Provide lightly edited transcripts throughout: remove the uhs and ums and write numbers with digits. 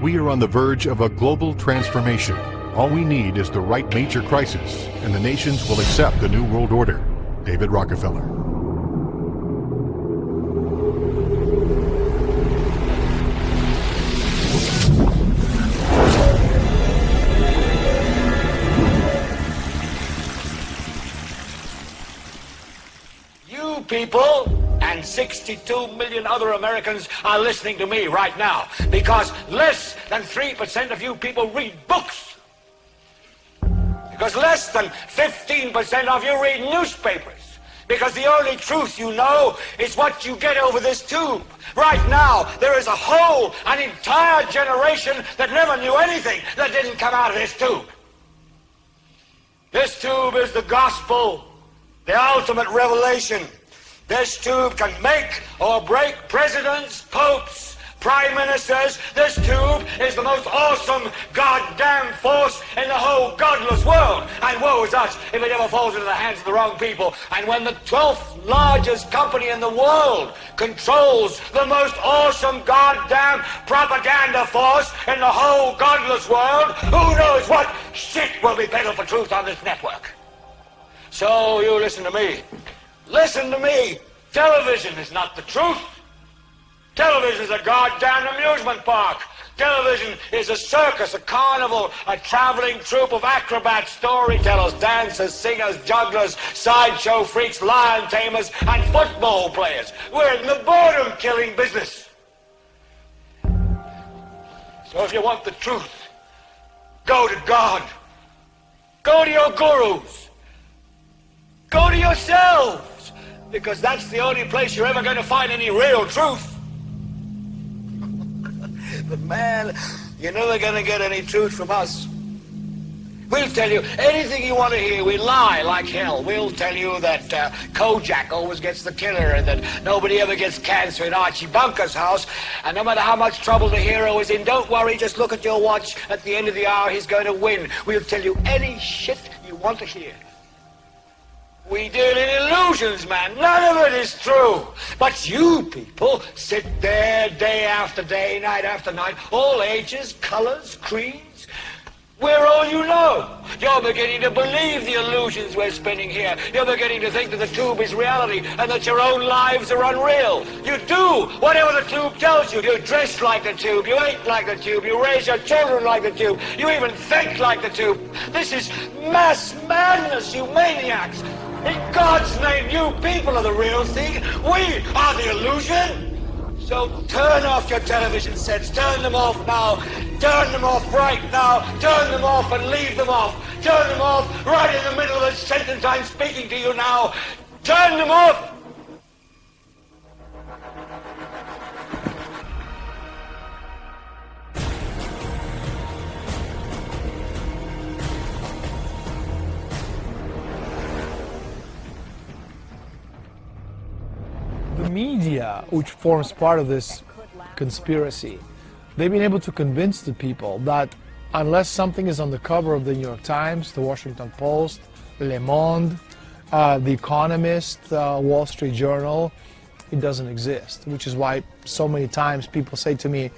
We are on the verge of a global transformation. All we need is the right major crisis, and the nations will accept the New World Order. David Rockefeller. You people and 62 million other Americans are listening to me right now because less than 3% of you people read books. Because less than 15% of you read newspapers. Because the only truth you know is what you get over this tube. Right now, there is an entire generation that never knew anything that didn't come out of this tube. This tube is the gospel, the ultimate revelation. This tube can make or break presidents, popes, prime ministers. This tube is the most awesome goddamn force in the whole godless world. And woe is us if it ever falls into the hands of the wrong people. And when the 12th largest company in the world controls the most awesome goddamn propaganda force in the whole godless world, who knows what shit will be peddled for truth on this network. So you listen to me. Listen to me. Television is not the truth. Television is a goddamn amusement park. Television is a circus, a carnival, a traveling troupe of acrobats, storytellers, dancers, singers, jugglers, sideshow freaks, lion tamers, and football players. We're in the boredom-killing business. So if you want the truth, go to God. Go to your gurus. Go to yourselves, because that's the only place you're ever going to find any real truth. But man, you're never going to get any truth from us. We'll tell you anything you want to hear. We lie like hell. We'll tell you that Kojak always gets the killer and that nobody ever gets cancer in Archie Bunker's house. And no matter how much trouble the hero is in, don't worry, just look at your watch. At the end of the hour, he's going to win. We'll tell you any shit you want to hear. We deal in illusions, man. None of it is true. But you people sit there day after day, night after night, all ages, colors, creeds. We're all you know. You're beginning to believe the illusions we're spinning here. You're beginning to think that the tube is reality and that your own lives are unreal. You do whatever the tube tells you. You dress like the tube. You eat like the tube. You raise your children like the tube. You even think like the tube. This is mass madness, you maniacs. In God's name, you people are the real thing. We are the illusion. So turn off your television sets. Turn them off now. Turn them off right now. Turn them off and leave them off. Turn them off right in the middle of the sentence I'm speaking to you now. Turn them off. The media, which forms part of this conspiracy, they've been able to convince the people that unless something is on the cover of the New York Times, the Washington Post, Le Monde, The Economist, Wall Street Journal, it doesn't exist. Which is why so many times people say to me,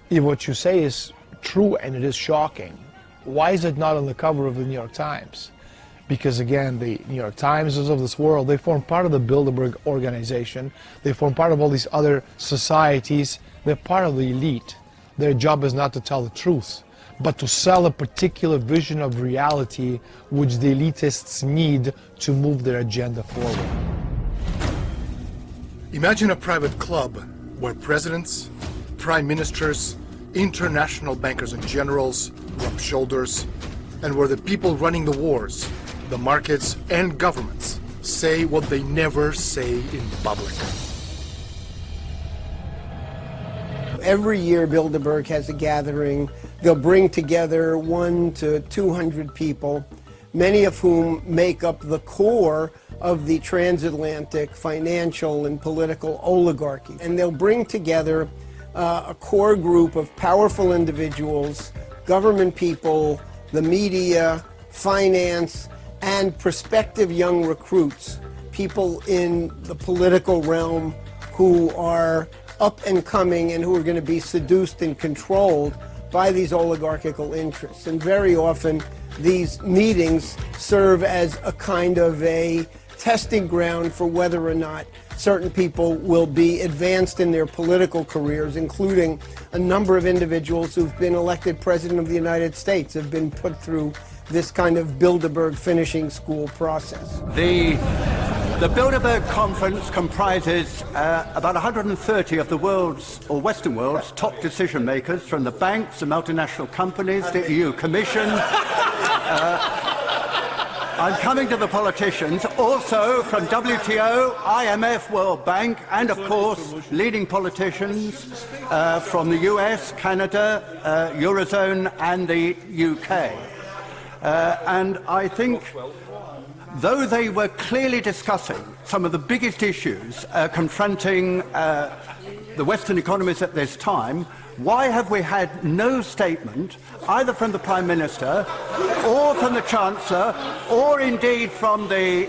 if what you say is true and it is shocking, why is it not on the cover of the New York Times? Because again, the New York Times of this world, they form part of the Bilderberg organization. They form part of all these other societies. They're part of the elite. Their job is not to tell the truth, but to sell a particular vision of reality which the elitists need to move their agenda forward. Imagine a private club where presidents, prime ministers, international bankers and generals rub shoulders, and where the people running the wars, the markets and governments say what they never say in public. Every year Bilderberg has a gathering. They'll bring together 100 to 200 people, many of whom make up the core of the transatlantic financial and political oligarchy. And they'll bring together a core group of powerful individuals, government people, the media, finance, and prospective young recruits, people in the political realm who are up and coming and who are going to be seduced and controlled by these oligarchical interests. And very often these meetings serve as a kind of a testing ground for whether or not certain people will be advanced in their political careers, including a number of individuals who've been elected President of the United States have been put through this kind of Bilderberg finishing school process. The Bilderberg Conference comprises about 130 of the world's, or Western world's, top decision makers, from the banks, the multinational companies, the EU Commission. I'm coming to the politicians, also from WTO, IMF, World Bank, and of course, leading politicians from the US, Canada, Eurozone, and the UK. And I think, though they were clearly discussing some of the biggest issues confronting the Western economies at this time, why have we had no statement, either from the Prime Minister, or from the Chancellor, or indeed from the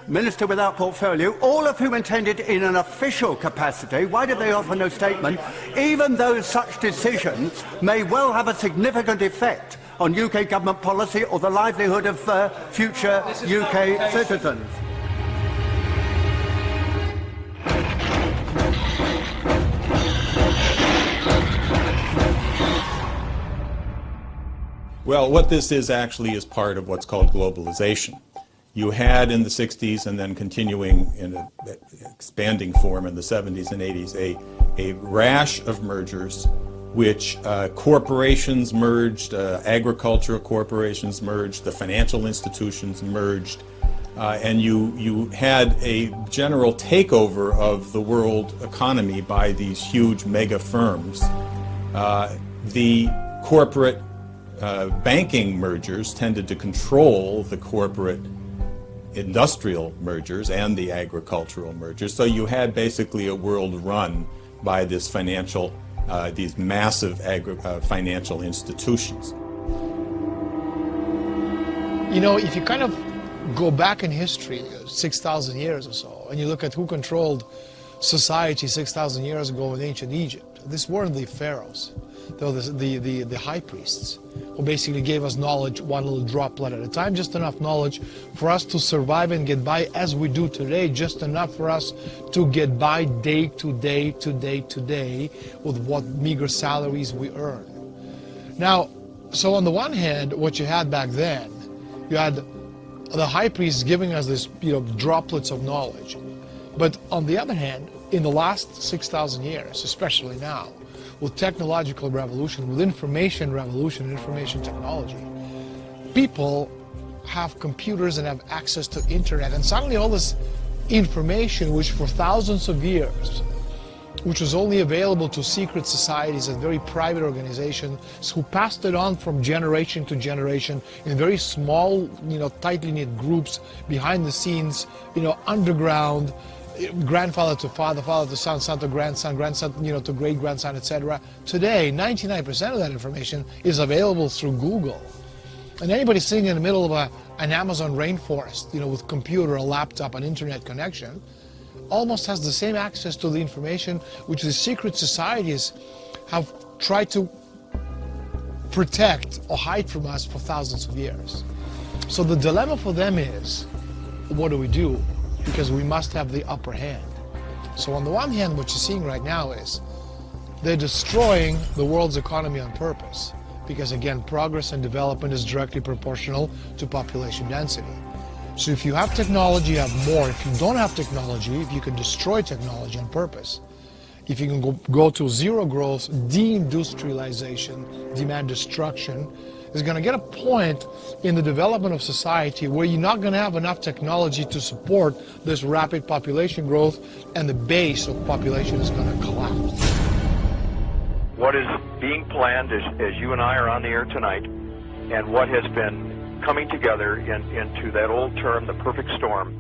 Minister without portfolio, all of whom attended in an official capacity? Why did they offer no statement, even though such decisions may well have a significant effect on UK government policy or the livelihood of future UK citizens? Well, what this is actually is part of what's called globalization. You had in the 60s and then continuing in an expanding form in the 70s and 80s a rash of mergers which corporations merged, agricultural corporations merged, the financial institutions merged, and you had a general takeover of the world economy by these huge mega firms. The corporate banking mergers tended to control the corporate industrial mergers and the agricultural mergers. So you had basically a world run by this financial, these massive financial institutions. You know, if you kind of go back in history, 6,000 years or so, and you look at who controlled society 6,000 years ago in ancient Egypt, this weren't the pharaohs. They were the high priests, who basically gave us knowledge one little droplet at a time, just enough knowledge for us to survive and get by as we do today, just enough for us to get by day to day to day to day with what meager salaries we earn. Now, so on the one hand, what you had back then, you had the high priests giving us this, droplets of knowledge. But on the other hand, in the last 6,000 years, especially now, with technological revolution, with information revolution, information technology, people have computers and have access to internet, and suddenly all this information, which for thousands of years, which was only available to secret societies and very private organizations who passed it on from generation to generation in very small, tightly knit groups behind the scenes, underground, grandfather to father, father to son, son to grandson, grandson, to great-grandson, etc. Today, 99% of that information is available through Google. And anybody sitting in the middle of an Amazon rainforest, with computer, a laptop, an internet connection, almost has the same access to the information which the secret societies have tried to protect or hide from us for thousands of years. So the dilemma for them is, what do we do? Because we must have the upper hand. So on the one hand, what you're seeing right now is they're destroying the world's economy on purpose, because again, progress and development is directly proportional to population density. So if you have technology, you have more. If you don't have technology, if you can destroy technology on purpose, if you can go to zero growth, deindustrialization, demand destruction, is going to get a point in the development of society where you're not going to have enough technology to support this rapid population growth, and the base of population is going to collapse. What is being planned as you and I are on the air tonight, and what has been coming together into that old term, the perfect storm,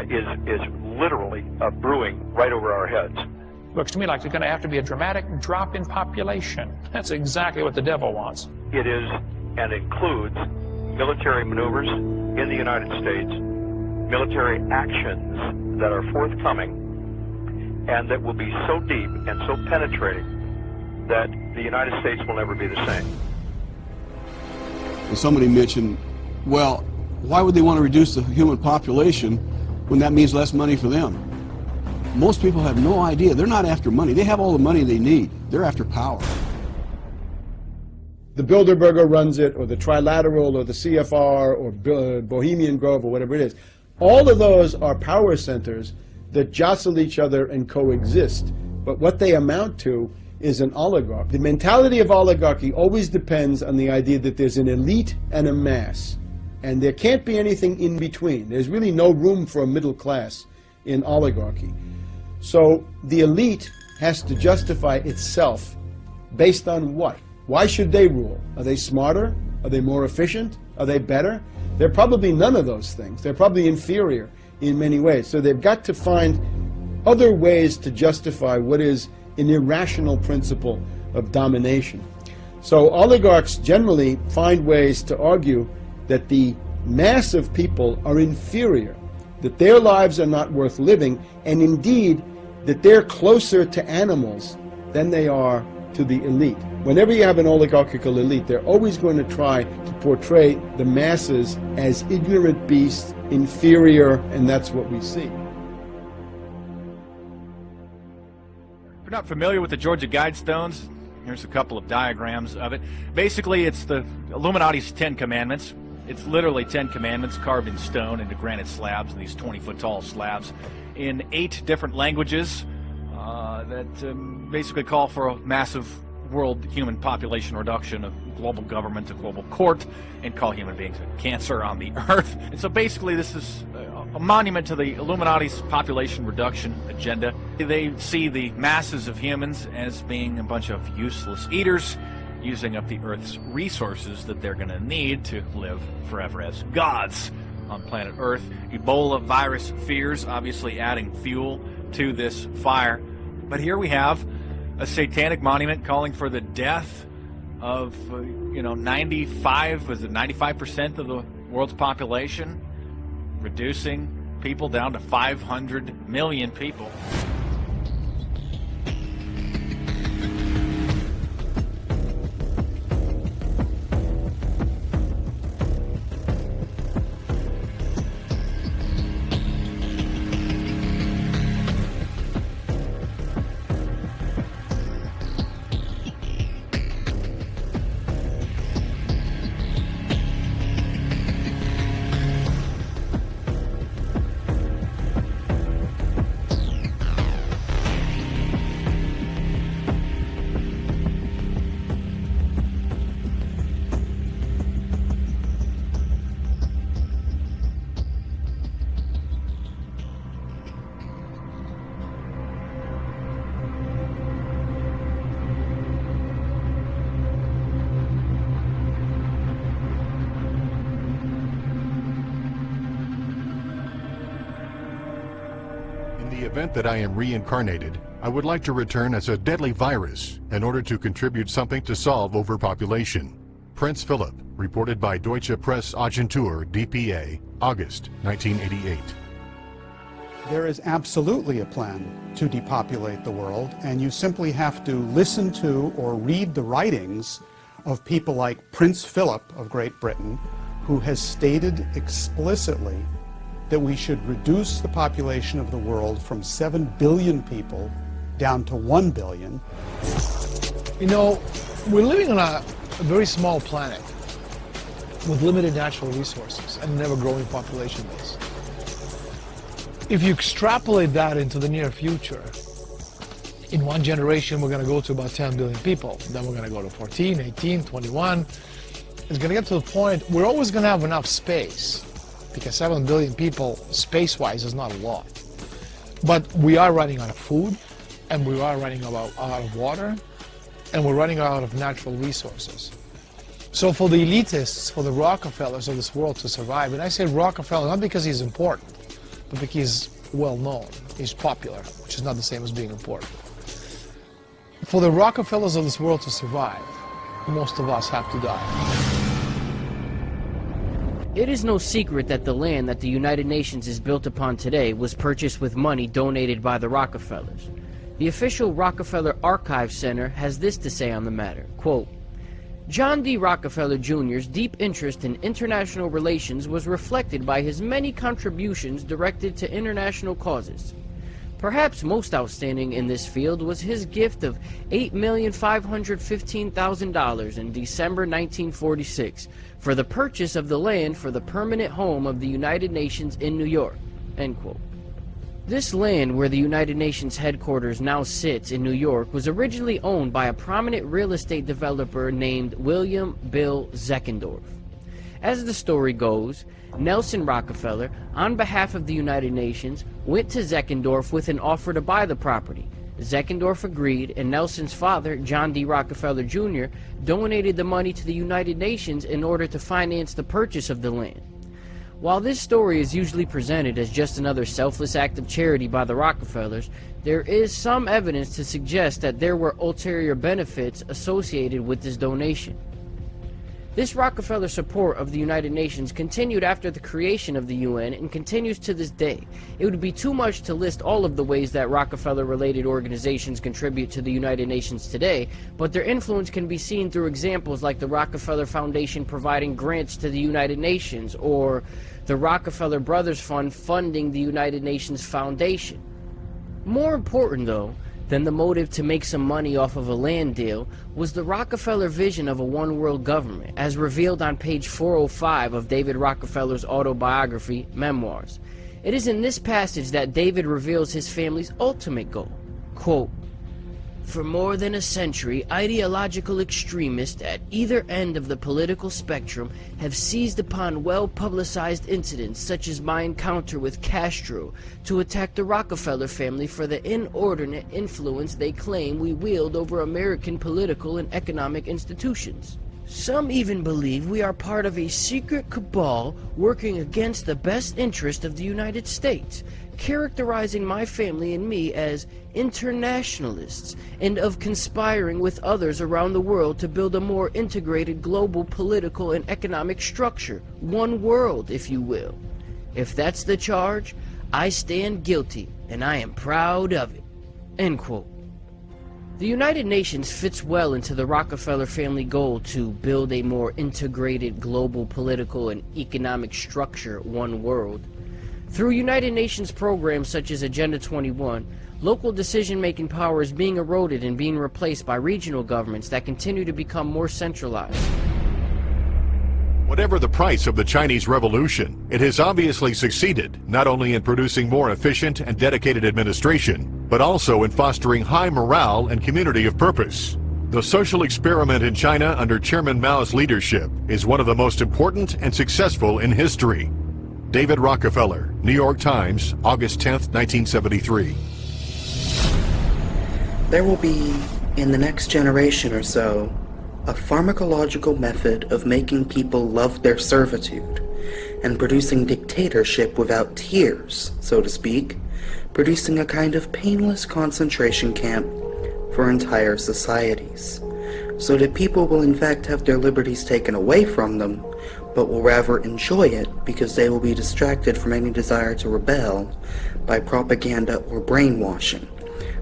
is literally brewing right over our heads. Looks to me like there's going to have to be a dramatic drop in population. That's exactly what the devil wants. It is and includes military maneuvers in the United States, military actions that are forthcoming, and that will be so deep and so penetrating that the United States will never be the same. And somebody mentioned, well, why would they want to reduce the human population when that means less money for them? Most people have no idea. They're not after money. They have all the money they need. They're after power. The Bilderberger runs it, or the Trilateral, or the CFR, or Bohemian Grove, or whatever it is. All of those are power centers that jostle each other and coexist. But what they amount to is an oligarchy. The mentality of oligarchy always depends on the idea that there's an elite and a mass. And there can't be anything in between. There's really no room for a middle class in oligarchy. So the elite has to justify itself based on what? Why should they rule? Are they smarter? Are they more efficient? Are they better? They're probably none of those things. They're probably inferior in many ways. So they've got to find other ways to justify what is an irrational principle of domination. So oligarchs generally find ways to argue that the mass of people are inferior, that their lives are not worth living, and indeed that they're closer to animals than they are to the elite. Whenever you have an oligarchical elite, they're always going to try to portray the masses as ignorant beasts, inferior, and that's what we see. If you're not familiar with the Georgia Guidestones, here's a couple of diagrams of it. Basically, it's the Illuminati's 10 Commandments. It's literally 10 Commandments carved in stone into granite slabs, these 20-foot-tall slabs, in 8 different languages that basically call for a massive world human population reduction, of global government, a global court, and call human beings a cancer on the earth. And so basically this is a monument to the Illuminati's population reduction agenda. They see the masses of humans as being a bunch of useless eaters, using up the Earth's resources that they're going to need to live forever as gods on planet Earth. Ebola virus fears obviously adding fuel to this fire. But here we have a satanic monument calling for the death of 95% of the world's population, reducing people down to 500 million people. In the event that I am reincarnated, I would like to return as a deadly virus in order to contribute something to solve overpopulation. Prince Philip, reported by Deutsche Presseagentur, DPA, August 1988. There is absolutely a plan to depopulate the world, and you simply have to listen to or read the writings of people like Prince Philip of Great Britain, who has stated explicitly that we should reduce the population of the world from 7 billion people down to 1 billion. You know, we're living on a very small planet with limited natural resources and never growing population base. If you extrapolate that into the near future, in one generation we're going to go to about 10 billion people, then we're going to go to 14, 18, 21. It's going to get to the point we're always going to have enough space, because 7 billion people space-wise is not a lot. But we are running out of food, and we are running out of water, and we're running out of natural resources. So for the elitists, for the Rockefellers of this world to survive, and I say Rockefeller not because he's important, but because he's well-known, he's popular, which is not the same as being important. For the Rockefellers of this world to survive, most of us have to die. It is no secret that the land that the United Nations is built upon today was purchased with money donated by the Rockefellers. The official Rockefeller Archive Center has this to say on the matter, quote, John D. Rockefeller Jr.'s deep interest in international relations was reflected by his many contributions directed to international causes. Perhaps most outstanding in this field was his gift of $8,515,000 in December 1946 for the purchase of the land for the permanent home of the United Nations in New York, end quote. This land where the United Nations headquarters now sits in New York was originally owned by a prominent real estate developer named William Bill Zeckendorf. As the story goes, Nelson Rockefeller, on behalf of the United Nations, went to Zeckendorf with an offer to buy the property. Zeckendorf agreed, and Nelson's father, John D. Rockefeller Jr., donated the money to the United Nations in order to finance the purchase of the land. While this story is usually presented as just another selfless act of charity by the Rockefellers, there is some evidence to suggest that there were ulterior benefits associated with this donation. This Rockefeller support of the United Nations continued after the creation of the UN and continues to this day. It would be too much to list all of the ways that Rockefeller-related organizations contribute to the United Nations today, but their influence can be seen through examples like the Rockefeller Foundation providing grants to the United Nations, or the Rockefeller Brothers Fund funding the United Nations Foundation. More important, though, than the motive to make some money off of a land deal was the Rockefeller vision of a one-world government, as revealed on page 405 of David Rockefeller's autobiography, Memoirs. It is in this passage that David reveals his family's ultimate goal. Quote, For more than a century, ideological extremists at either end of the political spectrum have seized upon well-publicized incidents such as my encounter with Castro to attack the Rockefeller family for the inordinate influence they claim we wield over American political and economic institutions. Some even believe we are part of a secret cabal working against the best interest of the United States, characterizing my family and me as internationalists, and of conspiring with others around the world to build a more integrated global political and economic structure, one world, if you will. If that's the charge, I stand guilty, and I am proud of it. End quote. The United Nations fits well into the Rockefeller family goal to build a more integrated global political and economic structure, one world. Through United Nations programs such as Agenda 21, local decision-making power is being eroded and being replaced by regional governments that continue to become more centralized. Whatever the price of the Chinese Revolution, it has obviously succeeded not only in producing more efficient and dedicated administration, but also in fostering high morale and community of purpose. The social experiment in China under Chairman Mao's leadership is one of the most important and successful in history. David Rockefeller, New York Times, August 10, 1973. There will be, in the next generation or so, a pharmacological method of making people love their servitude and producing dictatorship without tears, so to speak, producing a kind of painless concentration camp for entire societies, so that people will in fact have their liberties taken away from them, but will rather enjoy it because they will be distracted from any desire to rebel by propaganda or brainwashing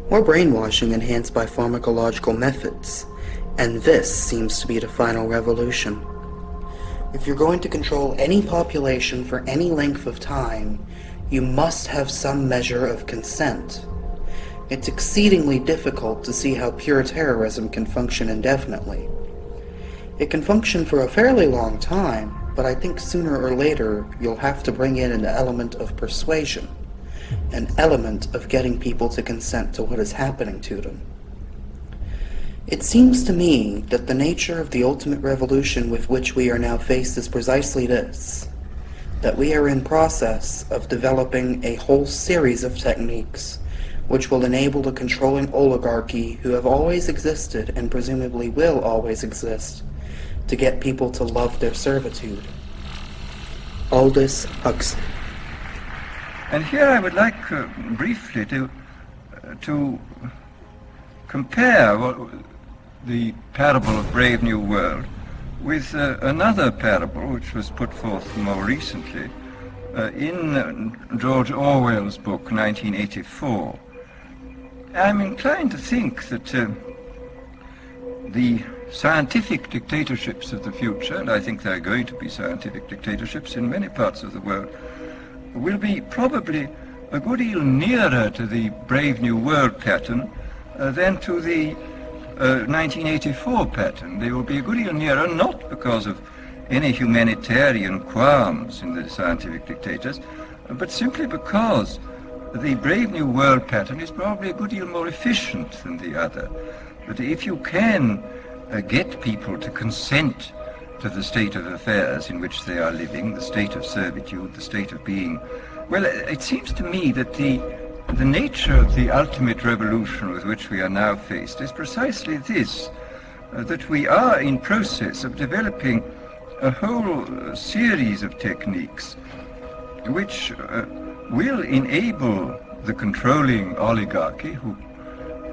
enhanced by pharmacological methods. And this seems to be the final revolution. If you're going to control any population for any length of time, you must have some measure of consent. It's exceedingly difficult to see how pure terrorism can function indefinitely. It can function for a fairly long time, but I think sooner or later you'll have to bring in an element of persuasion, an element of getting people to consent to what is happening to them. It seems to me that the nature of the ultimate revolution with which we are now faced is precisely this, that we are in process of developing a whole series of techniques which will enable the controlling oligarchy who have always existed and presumably will always exist to get people to love their servitude. Aldous Huxley. And here I would like briefly to compare the parable of Brave New World with another parable which was put forth more recently in George Orwell's book 1984. I'm inclined to think that the scientific dictatorships of the future, and I think there are going to be scientific dictatorships in many parts of the world, will be probably a good deal nearer to the Brave New World pattern than to the 1984 pattern. They will be a good deal nearer, not because of any humanitarian qualms in the scientific dictators, but simply because the Brave New World pattern is probably a good deal more efficient than the other. But if you can get people to consent to the state of affairs in which they are living, the state of servitude, the state of being, well, it seems to me that the nature of the ultimate revolution with which we are now faced is precisely this, that we are in process of developing a whole series of techniques which will enable the controlling oligarchy, who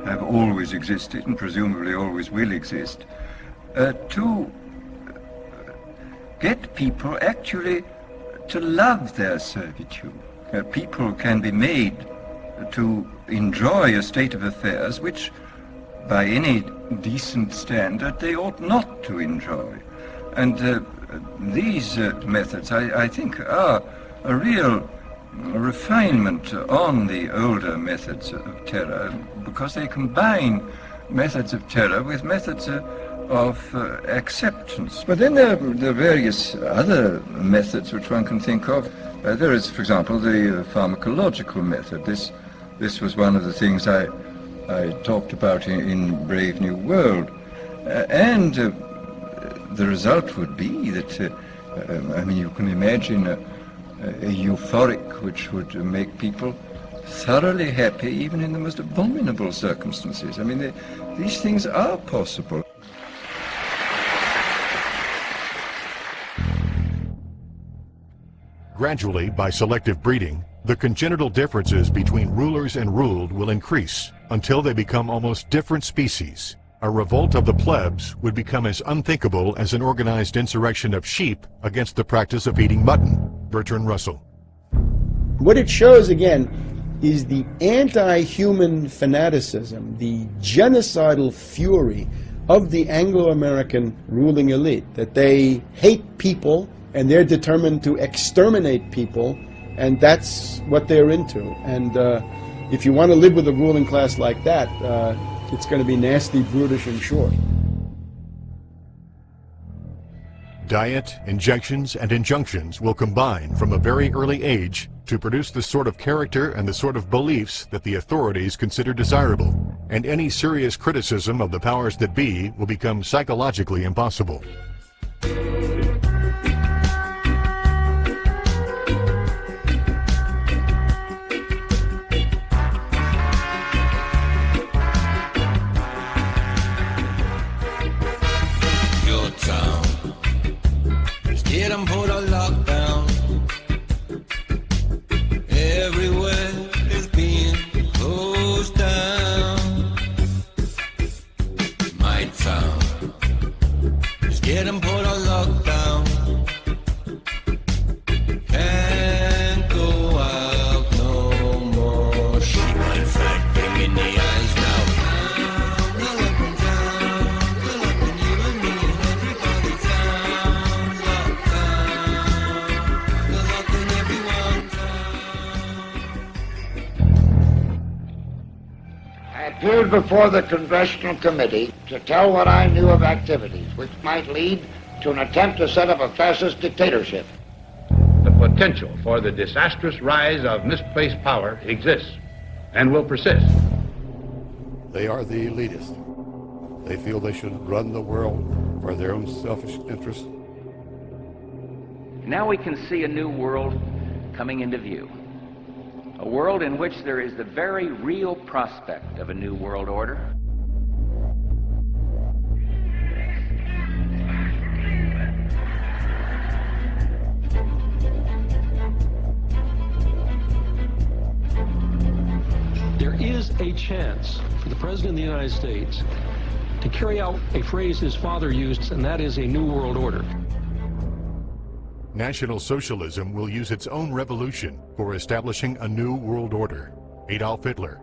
have always existed and presumably always will exist, to get people actually to love their servitude. People can be made to enjoy a state of affairs which, by any decent standard, they ought not to enjoy. And these methods, I think, are a real refinement on the older methods of terror, because they combine methods of terror with methods of acceptance. But then there are various other methods which one can think of. There is, for example, the pharmacological method. This was one of the things I talked about in Brave New World. And the result would be that, I mean, you can imagine a euphoric which would make people thoroughly happy even in the most abominable circumstances. I mean, these things are possible. Gradually, by selective breeding, the congenital differences between rulers and ruled will increase until they become almost different species. A revolt of the plebs would become as unthinkable as an organized insurrection of sheep against the practice of eating mutton. Bertrand Russell. What it shows, again, is the anti-human fanaticism, the genocidal fury of the Anglo-American ruling elite, that they hate people and they're determined to exterminate people, and that's what they're into. And if you want to live with a ruling class like that, it's going to be nasty, brutish, and short. Diet, injections, and injunctions will combine from a very early age to produce the sort of character and the sort of beliefs that the authorities consider desirable, and any serious criticism of the powers that be will become psychologically impossible. Get 'em put on lockdown. Everywhere is being closed down. My town. Just get 'em put on lockdown. Can't go out no more. Sheep infecting in the eyes now. I appeared before the Congressional Committee to tell what I knew of activities which might lead to an attempt to set up a fascist dictatorship. The potential for the disastrous rise of misplaced power exists and will persist. They are the elitists. They feel they should run the world for their own selfish interests. Now we can see a new world coming into view. A world in which there is the very real prospect of a new world order. There is a chance for the President of the United States to carry out a phrase his father used, and that is a new world order. National Socialism will use its own revolution for establishing a new world order. Adolf Hitler.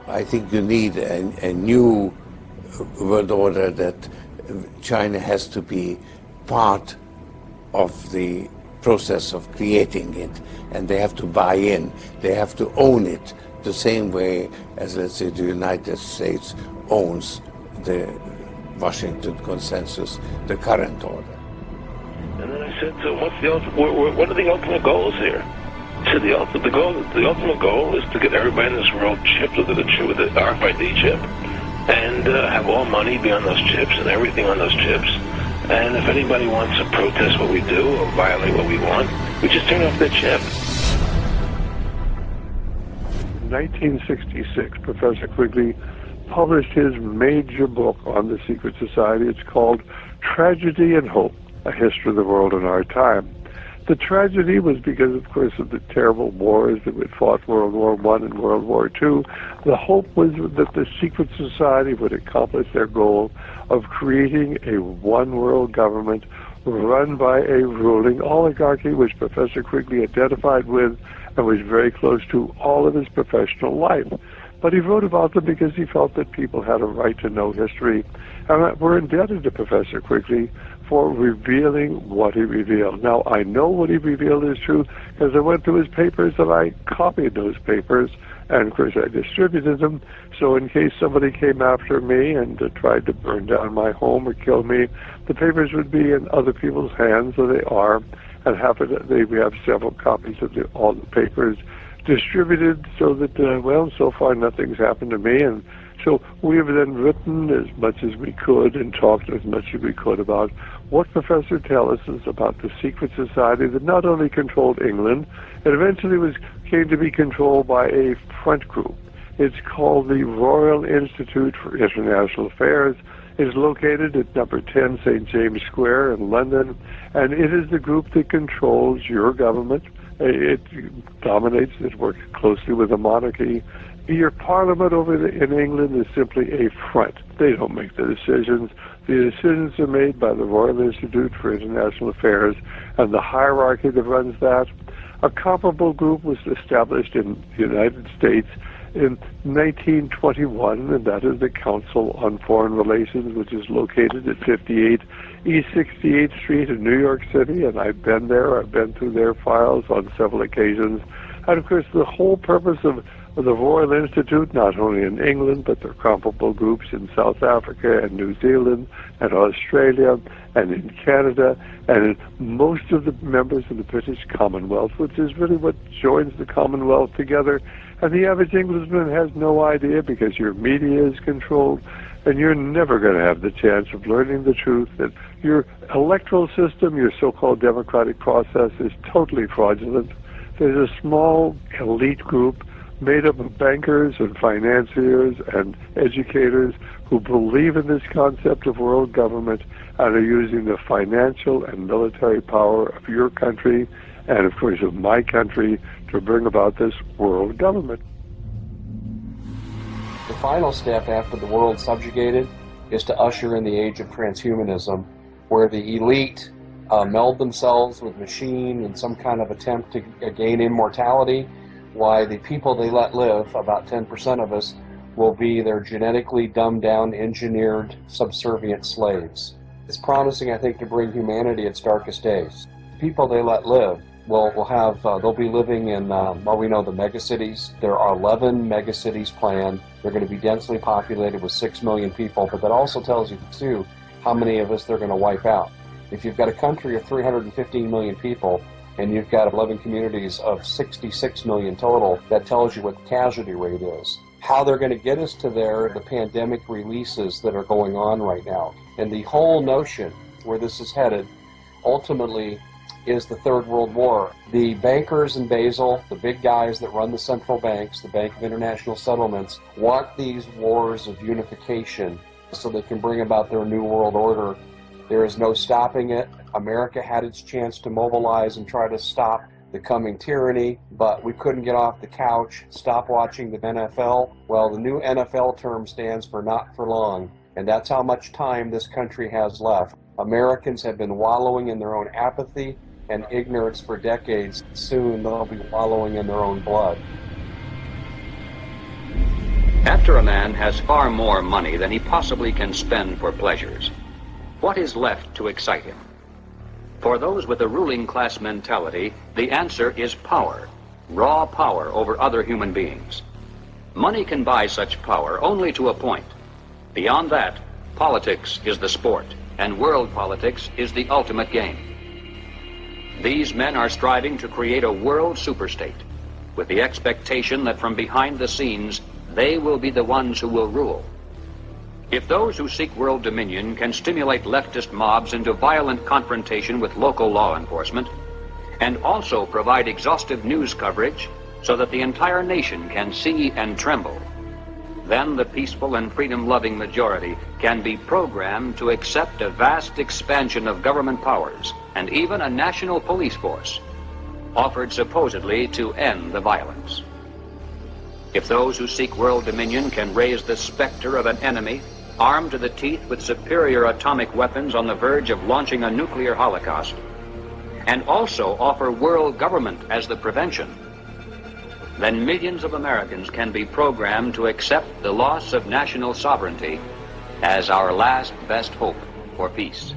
I think you need a new world order that China has to be part of the process of creating it, and they have to buy in. They have to own it the same way as, let's say, the United States owns the Washington Consensus, the current order. And then I said, so what are the ultimate goals here? He said, the ultimate goal is to get everybody in this world chipped with the RFID chip, and have all money be on those chips and everything on those chips. And if anybody wants to protest what we do or violate what we want, we just turn off the chip. In 1966, Professor Quigley published his major book on the secret society. It's called Tragedy and Hope, A History of the World in Our Time. The tragedy was because, of course, of the terrible wars that we fought, World War I and World War II. The hope was that the secret society would accomplish their goal of creating a one-world government run by a ruling oligarchy, which Professor Quigley identified with and was very close to all of his professional life. But he wrote about them because he felt that people had a right to know history. And we're indebted to Professor Quigley for revealing what he revealed. Now, I know what he revealed is true because I went through his papers and I copied those papers, and of course I distributed them. So in case somebody came after me and tried to burn down my home or kill me, the papers would be in other people's hands, so they are. And we have several copies of all the papers distributed, so that, well, so far nothing's happened to me. And so we have then written as much as we could and talked as much as we could about what Professor tells us about the secret society that not only controlled England, it eventually came to be controlled by a front group. It's called the Royal Institute for International Affairs. It's located at number 10 St. James Square in London, and it is the group that controls your government. It dominates, it works closely with the monarchy. Your parliament in England is simply a front. They don't make the decisions. The decisions are made by the Royal Institute for International Affairs and the hierarchy that runs that. A comparable group was established in the United States in 1921, and that is the Council on Foreign Relations, which is located at 58 East 68th Street in New York City, and I've been there. I've been through their files on several occasions. And of course, the whole purpose of the Royal Institute, not only in England, but there are comparable groups in South Africa and New Zealand and Australia and in Canada and in most of the members of the British Commonwealth, which is really what joins the Commonwealth together. And the average Englishman has no idea because your media is controlled, and you're never going to have the chance of learning the truth that your electoral system, your so-called democratic process, is totally fraudulent. There's a small elite group made up of bankers and financiers and educators who believe in this concept of world government and are using the financial and military power of your country and, of course, of my country to bring about this world government. The final step after the world's subjugated is to usher in the age of transhumanism, where the elite meld themselves with machine in some kind of attempt to gain immortality, while the people they let live, about 10% of us, will be their genetically dumbed down, engineered, subservient slaves. It's promising, I think, to bring humanity its darkest days. The people they let live they'll be living in, we know the megacities. There are 11 megacities planned. They're going to be densely populated with 6 million people, but that also tells you, too, how many of us they're going to wipe out. If you've got a country of 315 million people, and you've got 11 communities of 66 million total, that tells you what the casualty rate is. How they're going to get us to there, the pandemic releases that are going on right now. And the whole notion where this is headed, ultimately, is the Third World War. The bankers in Basel, the big guys that run the central banks, the Bank of International Settlements, want these wars of unification so they can bring about their new world order. There is no stopping it. America had its chance to mobilize and try to stop the coming tyranny, but we couldn't get off the couch, stop watching the NFL. Well, the new NFL term stands for not for long, and that's how much time this country has left. Americans have been wallowing in their own apathy and ignorance for decades. Soon they'll be wallowing in their own blood. After a man has far more money than he possibly can spend for pleasures, what is left to excite him? For those with a ruling class mentality, the answer is power, raw power over other human beings. Money can buy such power only to a point. Beyond that, politics is the sport, and world politics is the ultimate game. These men are striving to create a world superstate, with the expectation that from behind the scenes, they will be the ones who will rule. If those who seek world dominion can stimulate leftist mobs into violent confrontation with local law enforcement, and also provide exhaustive news coverage so that the entire nation can see and tremble, then the peaceful and freedom-loving majority can be programmed to accept a vast expansion of government powers and even a national police force, offered supposedly to end the violence. If those who seek world dominion can raise the specter of an enemy armed to the teeth with superior atomic weapons on the verge of launching a nuclear holocaust, and also offer world government as the prevention, then millions of Americans can be programmed to accept the loss of national sovereignty as our last best hope for peace.